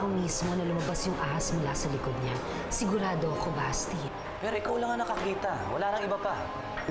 ko mismo na lumabas yung ahas mula sa likod niya. Sigurado ako, Basti. Pero ikaw lang ang nakakita. Wala nang iba pa.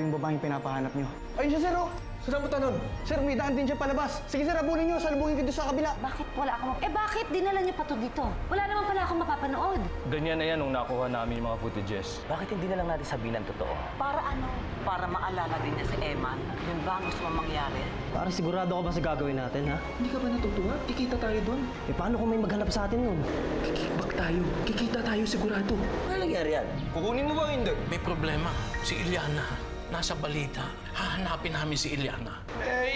Yung babaeng pinapahanap nyo. Ayun siya, sir, oh! Saan punta nun? Sir, may daan din siya palabas. Sige, sir, abulin nyo. Salubungin ko doon sa kabila. Bakit wala akong... bakit dinala niyo pa to dito? Wala naman pala akong mapapanood. Ganyan na yan nung nakuha namin yung mga footages. Bakit hindi na lang natin sabihin ang totoo? Para ano? Para maalala din niya si Eman? Yun ba ang gusto mong mangyari? Pare, sigurado ka ba sa gagawin natin, ha? Hindi ka ba natutuwa? Kikita tayo doon. Eh, paano kung may maghanap sa atin nun? Kikibak tayo. Kikita tayo sigurado. Ano nangyari yan? Kukunin mo ba hindi? May problema. Si Ilyana. Nasa balita. Hahanapin namin si Ilyana.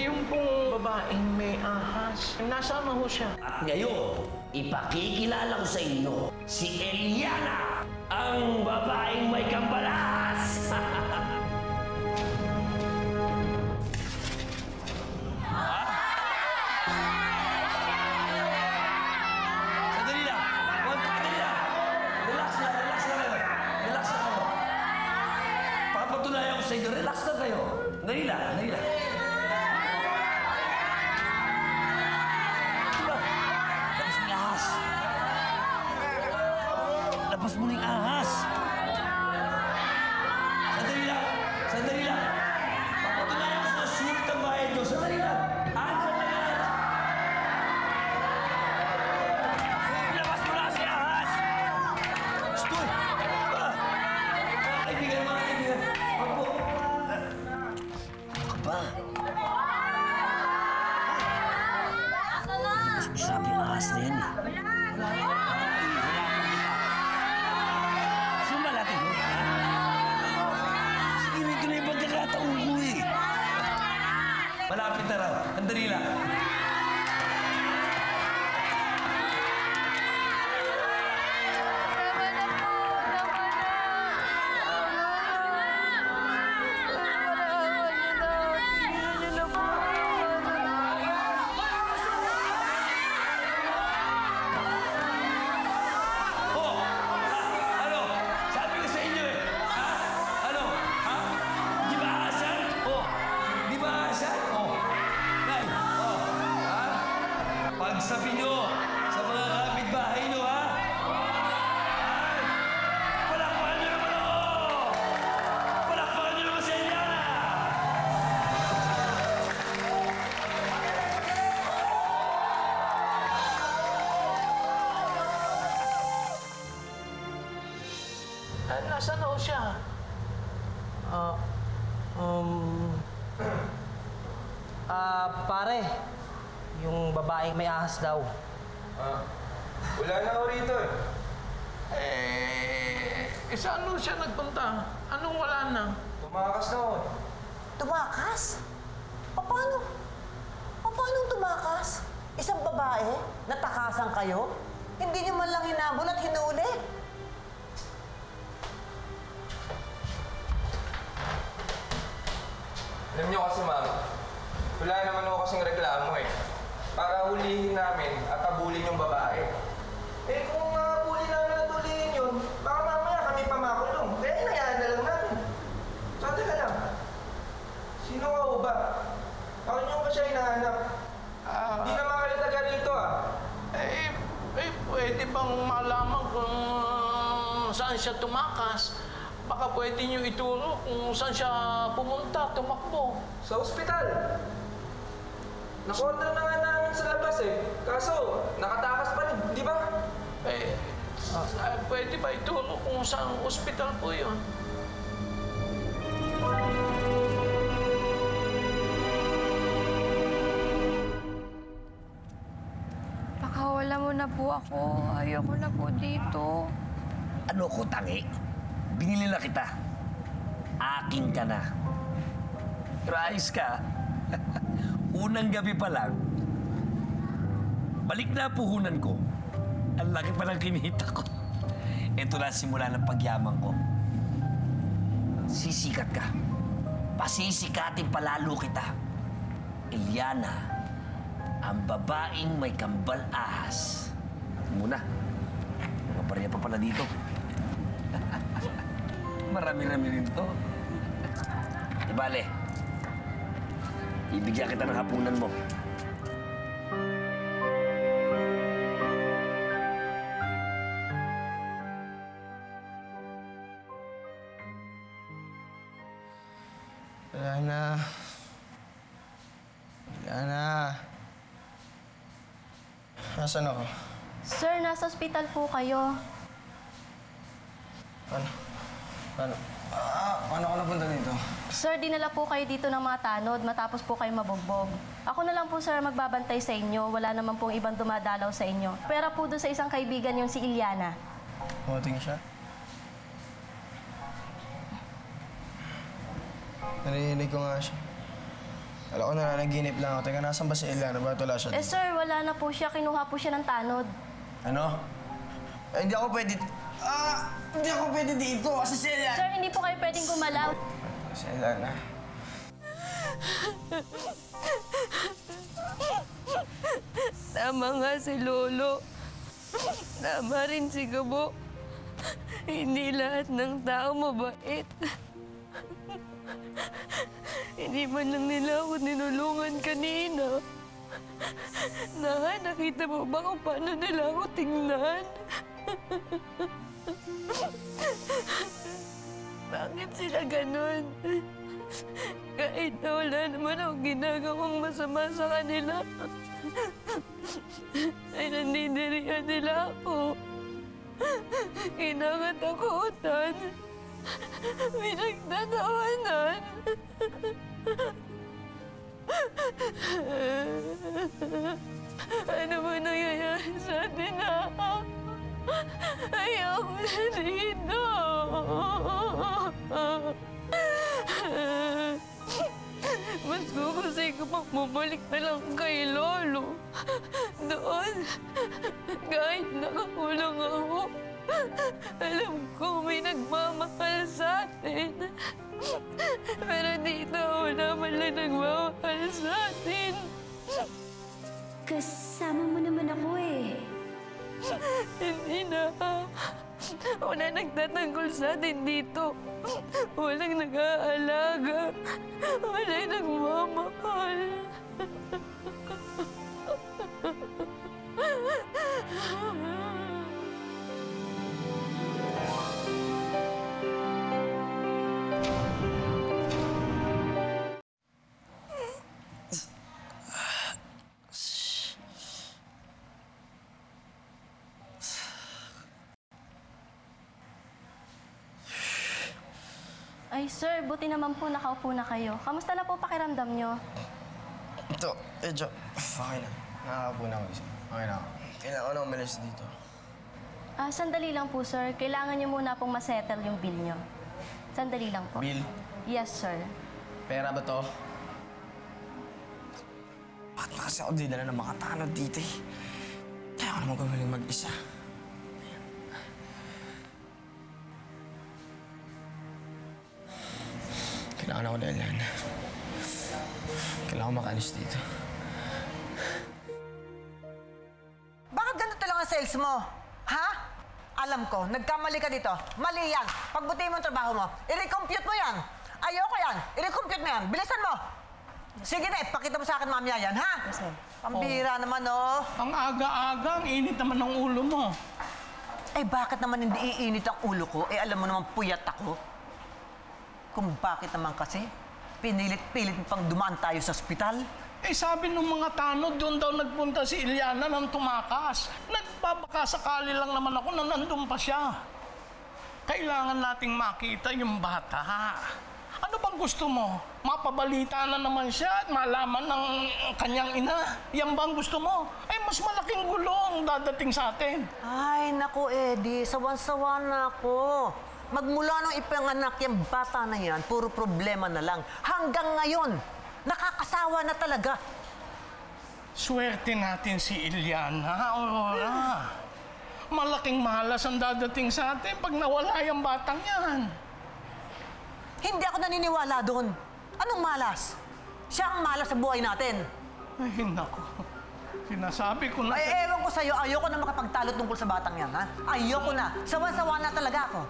Yung pong babaeng may ahas. Nasaan na ho siya? At ngayon, ipakikilala ko sa inyo si Eliana, ang babaeng may kambalas! Sandali lang! Sandali lang! Relax lang kayo. Relax lang kayo. Papatunayan ko sa inyo, relax lang kayo. Sandali lang. Labas mo na yung ahas. Sandali lang. Papatunayan ko sa sulit ang bahay nyo. Sandali lang. Ansan na yan. Labas mo na si ahas. Stoy. Mga kaibigan. Opo. Ano ka ba? Sabi ang ahas na yan eh. Malapit na raw. Andali lang. Sabi nyo sa mga kapitbahay nyo, ha? Palakpakan nyo naman ako! Palakpakan nyo naman si Eliana! Nasaan na ho siya? Pare, yung babaeng may ahas daw. Wala na ako rito Saan ho siya nagpunta? Anong wala na? Tumakas na ako. Tumakas? Paano? Paano tumakas? Isang babae? Natakasan kayo? Hindi niyo man lang hinabol at hinuli? Alam niyo kasi, ma'am, wala naman ako kasing reklamo para hulihin namin at abulin yung babae. Kung abulin namin at hulihin yun, baka mamaya kami pamakulong. Kaya inayaan na lang natin. So, teka lang. Sino ka ho ba? Bakit niyo ba siya hinahanap? Hindi naman kayo taga rito, Pwede bang malaman kung saan siya tumakas? Baka pwede niyo ituro kung saan siya pumunta, tumakbo. Sa ospital. Nakorder na nga namin sa labas Kaso, nakatakas pa rin, di ba? Pwede ba ituro kung saan ospital po yun? Pakawala mo na po ako. Ayoko na po dito. Ano ko, tangi? Binili na kita. Akin ka na. Pero ayos ka. Unang gabi pa lang, balik na puhunan ko. Ang laki pa ng kinita ko. Ito na simula ng pagyaman ko. Sisikat ka. Pasisikatin palalo kita. Eliana, ang babaeng may kambal ahas. Muna, mga barya pa pala dito. Marami-rami rin to. Di bale, ibigyan kita ng hapunan mo. Ilyana. Ilyana. Nasaan ako? Sir, nasa ospital po kayo. Paano ako napunta dito? Sir, dinala po kayo dito ng mga tanod matapos po kayo mabugbog. Ako na lang po, sir, magbabantay sa inyo. Wala naman pong ibang dumadalaw sa inyo. Pera po doon sa isang kaibigan yung si Ilyana. Pumating siya? Narinig ko nga siya. Alam ko na nanaginip lang ako. Teka, nasan ba si Ilyana? Bakit wala siya? Sir, wala na po siya. Kinuha po siya ng tanod. Ano? Hindi ako pwede... hindi ako pwede dito kasi si Ilyana... Sir, hindi po kayo pwedeng gumalaw. Si Ilyana. Tama nga si Lolo. Tama rin si Gabo. Hindi lahat ng tao mabait. Hindi man lang nila ako tinulungan kanina. Nakita mo ba kung paano nila ako tingnan? Bakit sila ganun? Kahit na wala naman ako ginagawang masama sa kanila, ay nandidirihan nila ako. Kinakatakutan. Pinagtatawanan. Ano ba nangyayari sa atin, ha? Ayoko na dito. Mas gugustuhin ko pang bumalik na lang kay Lolo. Doon, kahit nakakulang ako, alam ko may nagmamahal sa atin. Pero dito, wala man lang nagmamahal sa atin. Kasama mo naman ako eh. Hindi na. Wala nagtatanggol sa atin dito. Walang nag-aalaga. Walang nagmamahal. Ay, sir, buti naman po nakaupo na kayo. Kamusta na po pakiramdam nyo? Ito, medyo... Okay na. Nakakapo na ako isa. Okay na ako. Kailangan ko na umalis dito. Sandali lang po, sir. Kailangan nyo muna pong masettle yung bill nyo. Sandali lang po. Bill? Yes, sir. Pera ba to? Bakit ba kasi ako dinala ng mga tanod dito eh? Kaya ako naman gumaling mag-isa. Kailangan ako na Ilyana. Kailangan ko makalis dito. Bakit ganito lang ang sales mo? Ha? Alam ko, nagkamali ka dito. Mali yan. Pagbutihin mo ang trabaho mo, i-recompute mo yan. Ayoko yan. I-recompute mo yan. Bilisan mo. Sige na, ipakita mo sa akin mamaya yan, ha? Yes, ma'am. Pambira naman, oh. Ang aga-aga, ang init naman ng ulo mo. Eh, bakit naman hindi iinit ang ulo ko? Eh, alam mo naman puyat ako. Kung bakit naman kasi, pinilit-pilit pang dumaan tayo sa ospital. Eh, sabi ng mga tanod, doon daw nagpunta si Ilyana nang tumakas. Nagpapakasakali lang naman ako na nandun pa siya. Kailangan nating makita yung bata. Ano bang gusto mo? Mapabalita na naman siya at malaman ng kanyang ina. Yan bang gusto mo? Ay, mas malaking gulong dadating sa atin. Ay, naku, Eddie. Sawan-sawa na ako. Magmula nung ipanganak yung bata na yan, puro problema na lang. Hanggang ngayon, nakakasawa na talaga. Swerte natin si Ilyana, Aurora. Malaking malas ang dadating sa atin pag nawala yung batang yan. Hindi ako naniniwala doon. Anong malas? Siya ang malas sa buhay natin. Ay, naku. Sinasabi ko na... Ay, ewan ko sa'yo. Ayoko na makapagtalo tungkol sa batang yan, ha? Ayoko na. Sawan-sawa na talaga ako.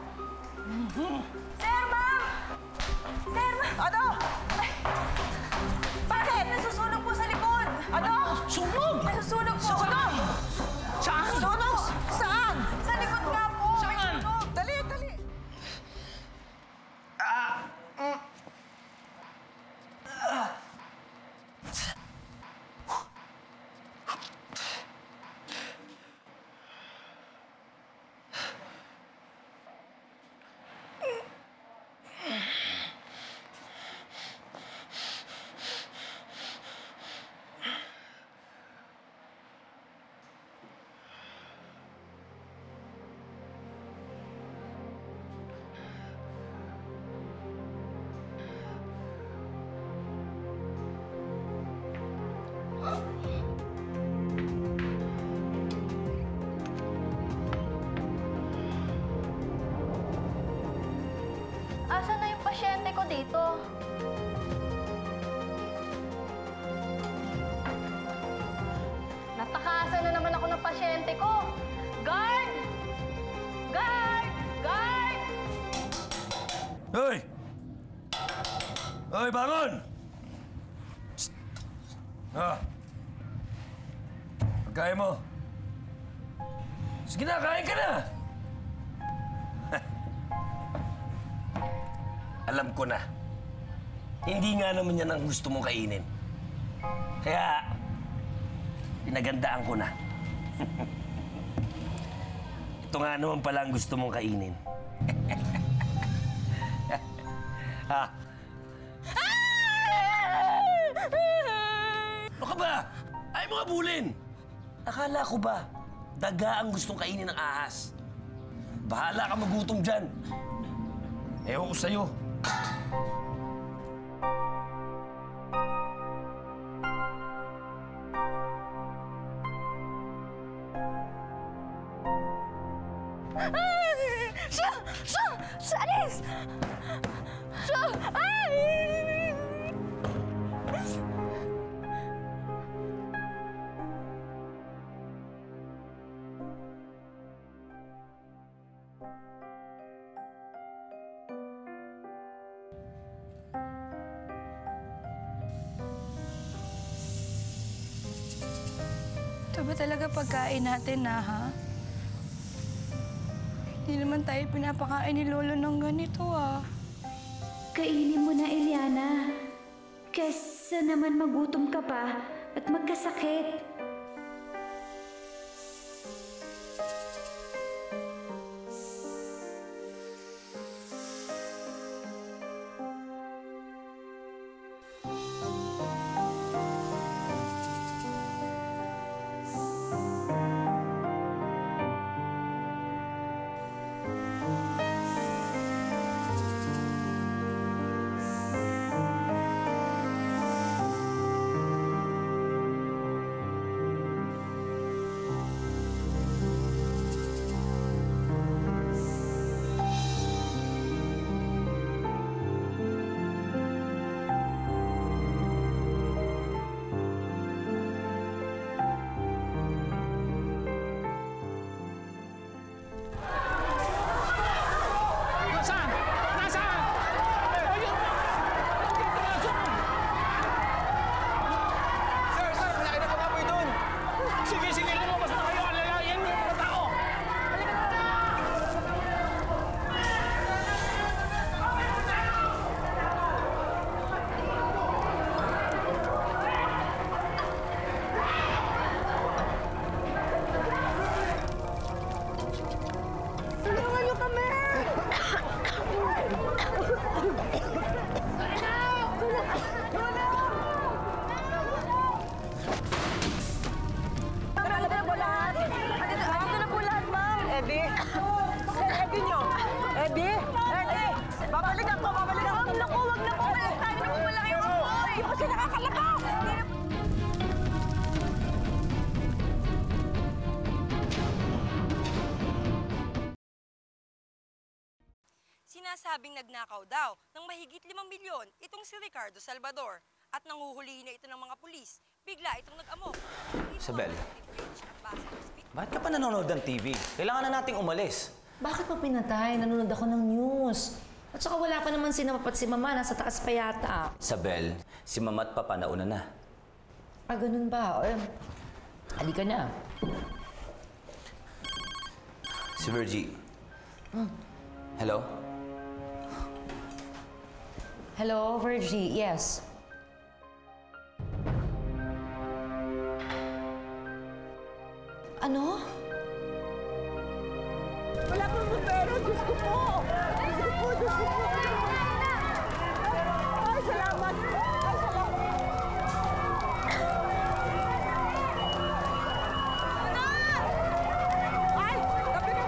Sir, ma'am! Sir, ma'am! Ano? Ay, bakit? Nasusunog po sa likod! Ano? Sunog! Nasusunog po! Sunog! Saan? Sunog? Saan? Sa likod nga po! Saan? Dali, dali. Asan na yung pasyente ko dito? Natakasan na naman ako ng pasyente ko! Guard! Guard! Guard! Hoy! Hoy, bangon! Psst! Pagkain mo. Sige na, kain ka na! Alam ko na. Hindi nga naman yan ang gusto mong kainin. Kaya, pinagandaan ko na. Ito nga naman pala ang gusto mong kainin. Ha? Ano ka ba? Ayaw mo habulin! Akala ko ba, daga ang gustong kainin ng ahas? Bahala ka magutom dyan. Ewan ko sa'yo. Alis! Ito ba talaga pagkain natin na, ha? Hindi naman tayo pinapakain ni Lolo ng ganito, ah. Kainin mo na, Eliana. Kesa naman magutom ka pa at magkasakit. Sinasabing nagnakaw daw ng mahigit 5 milyon itong si Ricardo Salvador. At nanguhulihin na ito ng mga pulis. Bigla itong nag-amok. Isabel, bakit ka pa nanonood ng TV? Kailangan na nating umalis. Bakit mo pinatay? Nanonood ako ng news. At saka wala pa naman si Papa at si Mama. Nasa taas pa yata. Isabel, si Mama at Papa nauna na. Ah, ganun ba? Halika na. Si Virgie. Hello? Hello, Virgie. Yes. Ano? Wala pang pera! Diyos ko po! Diyos ko po! Diyos ko po! Ay, salamat! Ay, salamat! Ay! Gabi na!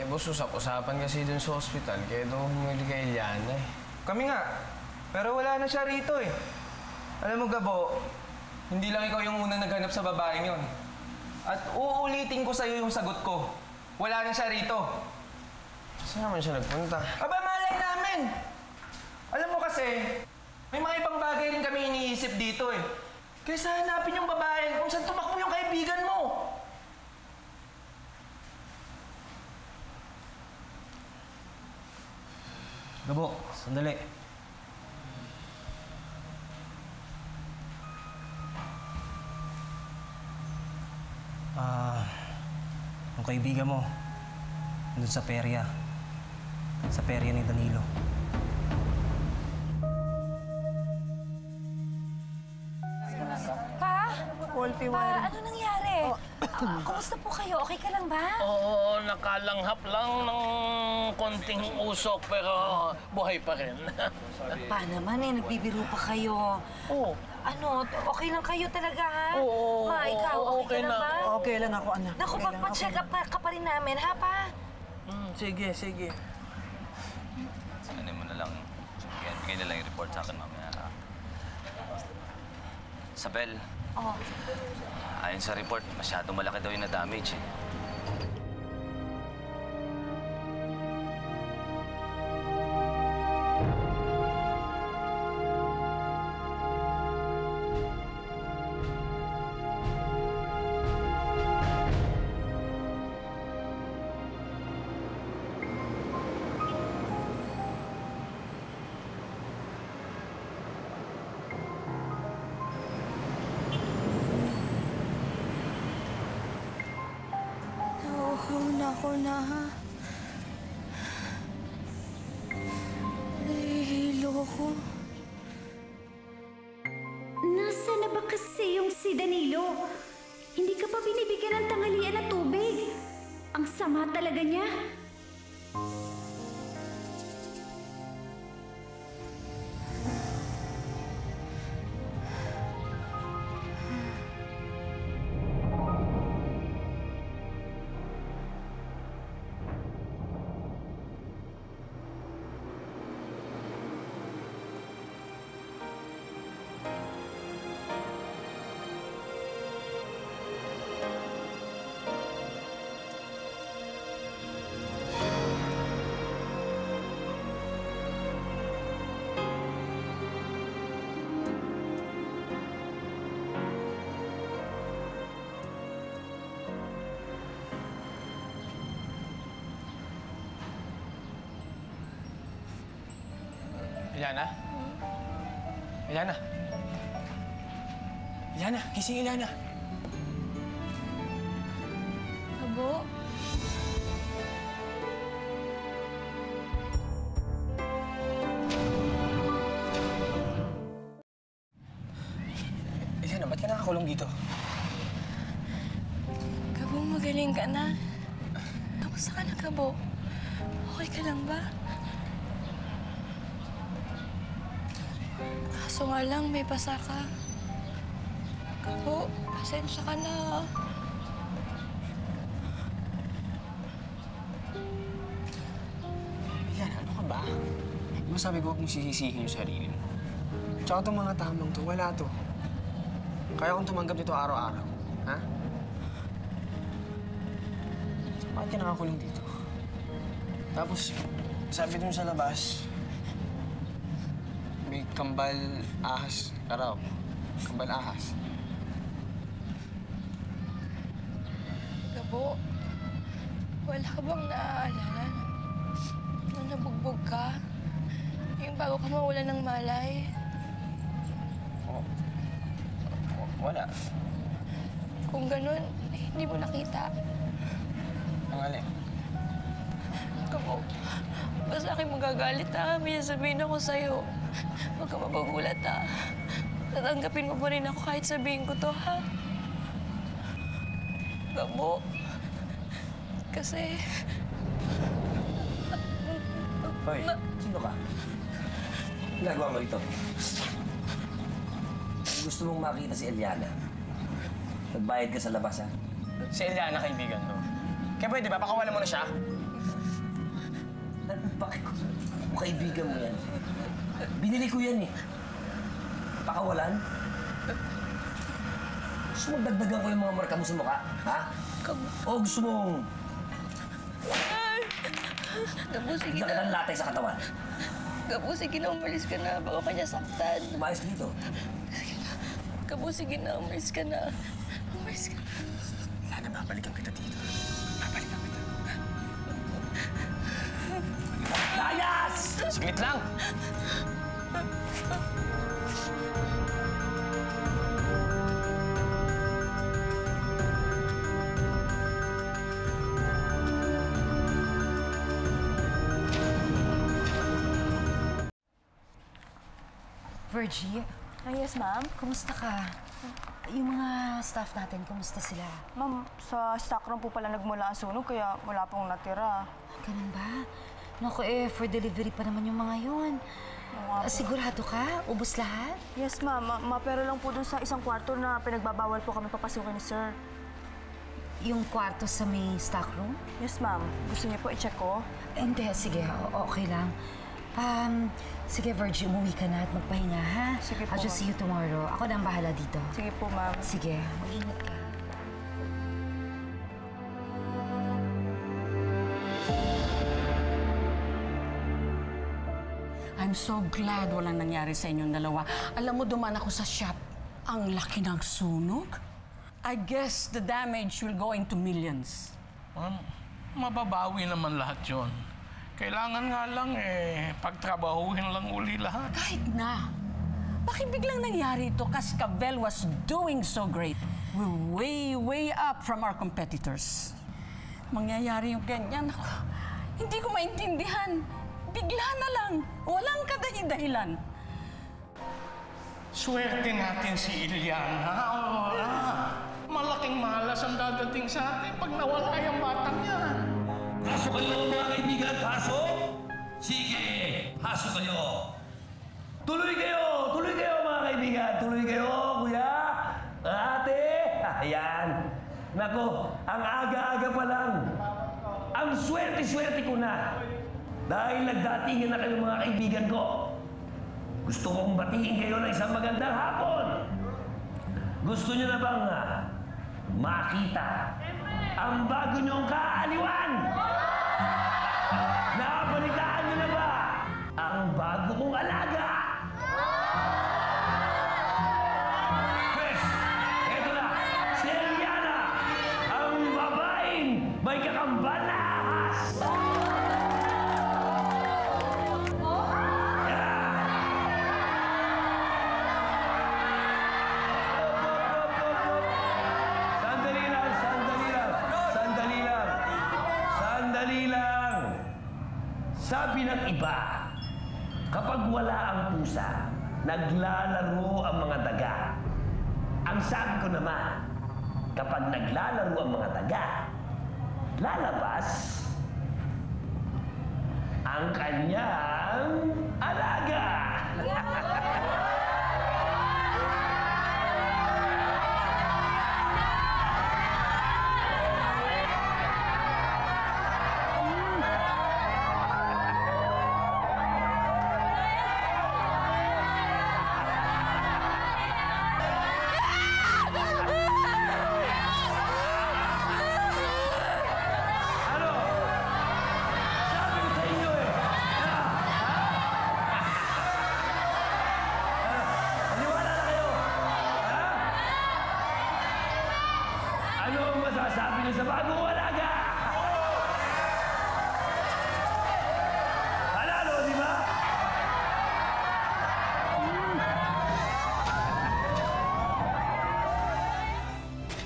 boss, usap-usapan kasi dun sa ospital, kaya doon humili kay Eliana eh. Kami nga, pero wala na siya rito eh. Alam mo, Gabo, hindi lang ikaw yung unang naghanap sa babaeng yon. At uulitin ko sa'yo yung sagot ko. Wala na siya rito. Saan naman siya nagpunta? Aba, malay namin! Alam mo kasi, may mga ibang bagay rin kami iniisip dito eh. Kaysa hanapin yung babae kung saan tumakbo yung kaibigan mo. Gabo, sandali. Yung kaibigan mo, doon sa perya. Sa perya ni Danilo. Pa? Pa, ano nangyari? Kumusta po kayo? Okay ka lang ba? Oo, nakalanghap lang ng konting usok pero buhay pa rin. Pa naman eh, nagbibiro pa kayo. Oo. Ano, okay lang kayo talaga, ha? Oo, Ma, ikaw, okay ka lang ba? Okay lang ako, anak. Naku, magpa-check up ka pa rin namin, ha, pa? Sige, sige. Ano mo na lang, bigay na lang yung report sa akin mamaya. Sabel, Oo. ayon sa report, masyadong malaki daw yung na-damage eh. Ako na, ha? Nahihilo ako. Nasaan na ba kasi yung si Danilo? Hindi ka pa binibigyan ng tanghalian na tubig. Ang sama talaga niya. Eliana? Eliana? Eliana, gising Eliana. Gabo? Eliana, ba't ka nakakulong dito? Gabo, magaling ka na. Kamusta ka na, Gabo? Okay ka lang ba? Kaso nga lang, may pasa ka. Gabo, pasensya ka na. Eliana, ano ka ba? Di ba sabi ko huwag mong sisisihin yung sarili mo? Tsaka itong mga tamang to, wala to. Kaya kong tumanggap nito araw-araw. Ha? So, bakit ka nakakulong dito? Tapos, sabi dun sa labas, may kambal ahas ka raw. Kambal ahas. Gabo, wala ka bang naaalala? Nung nabugbog ka? Yung bago ka mawala ng malay? Wala. Kung ganun, hindi mo nakita. Ang alin? Gabo, basta aking magagalit, ha? May sabihin ako sa'yo. Huwag ka magugulat, ha? Tatanggapin mo pa rin ako kahit sabihin ko to, ha? Gabo. Kasi... Hoy, sino ka? Ginagawa mo rito? Gusto mong makita si Eliana? Nagbayad ka sa labas, ha? Si Eliana, kaibigan ko. Kaya pwede ba, pakawalan mo na siya? Bakit ko? Kaibigan mo yan. Binili ko yan eh. Pakawalan? Gusto mong dagdagan ko yung mga marka mo sa mukha? Ha? O gusto mong... Gabo, sige Laki ng na. latay sa katawan. Gabo, sige na. Umalis ka na. Baka kanya saktan. Umayos ka dito. Gabo, sige na. Umalis ka na. Umalis ka na. Wala na, babalikan kita dito. Babalikan kita. Layas! Saglit lang! Virgie? Yes, ma'am. Kumusta ka? Yung mga staff natin, kumusta sila? Ma'am, sa stockroom po pala nagmula ang sunog, kaya wala pong natira. Ganun ba? Naku for delivery pa naman yung mga yun. Sigurado ka? Ubus lahat? Yes, ma'am. Pero lang po dun sa isang kwarto na pinagbabawal po kami papasukin ni sir. Yung kwarto sa may stockroom? Yes, ma'am. Gusto niyo po i-check ko? Hindi, sige. Okay lang. Sige, Virgie, umuwi ka na at magpahinga, ha? Sige po, I'll just see you tomorrow. Ako na ang bahala dito. Sige po, ma'am. Sige, mag-ingat ka. I'm so glad walang nangyari sa inyong dalawa. Alam mo, dumaan ako sa shop. Ang laki ng sunog. I guess the damage will go into millions. Mababawi naman lahat yon. Kailangan nga lang pagtrabahuhin lang uli lahat. Kahit na. Bakit biglang nangyari ito? Cascabel was doing so great. We're way up from our competitors. Mangyayari yung ganyan. Ako, hindi ko maintindihan. Bigla na lang. Walang kadahi-dahilan. Swerte natin si Iliana. Malaking malas ang dadating sa atin pag nawala yung batang yan. Pasok kayo mga kaibigan, pasok! Sige, pasok kayo! Tuloy kayo mga kaibigan! Tuloy kayo, kuya! Ate! Ayan! Nako, ang aga-aga pa lang. Ang swerte-swerte ko na. Dahil nagdatingan na kayo mga kaibigan ko. Gusto kong batiin kayo ng isang magandang hapon. Gusto niyo na bang makita ang bago niyong kaaliwan? Nakabalitaan niyo na ba ang bago kong alaga? Pwes, eto na, si Eliana, ang babaeng may kakambal na ahas. Sabi ng iba, kapag wala ang pusa, naglalaro ang mga daga. Ang sabi ko naman, kapag naglalaro ang mga daga, lalabas ang kanyang alaga. Sabi niyo sa bagong alaga! Panalo, di ba?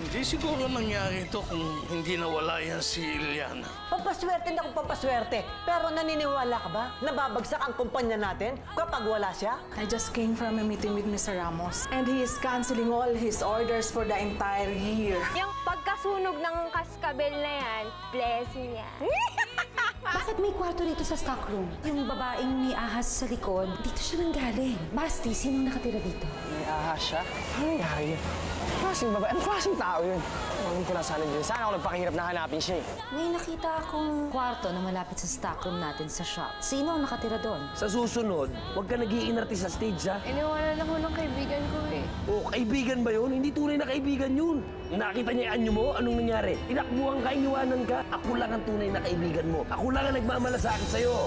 Hindi siguro nangyari ito kung hindi nawala yan si Iliana. Pampaswerte na kung pampaswerte. Pero naniniwala ka ba na babagsak ang kumpanya natin kapag wala siya? I just came from a meeting with Mr. Ramos and he is canceling all his orders for the entire year. Yung pagkasunog ng Cascabel na yan, blessing yan. Bakit may kwarto dito sa stockroom. Yung babaeng may ahas sa likod, dito siya nanggaling. Basti, sino nakatira dito? May ahas siya? Ano nangyari yun? Klaseng babae? Anong klaseng tao yun? Alam ko na sana din. Sana ako nagpakahirap na hanapin siya eh. May nakita akong kwarto na malapit sa stockroom natin sa shop. Sino ang nakatira doon? Sa susunod, huwag ka nag-iinarte sa stage, ha? Iniwanan ako ng kaibigan ko eh. Oh, kaibigan ba yun? Hindi tunay na kaibigan yun. Nakita niya yung anyo mo, anong nangyari? Tinakbuhan ka, iniwanan ka. Ako lang ang tunay na kaibigan mo. Ako lang ang nagmamalasakit sa'yo.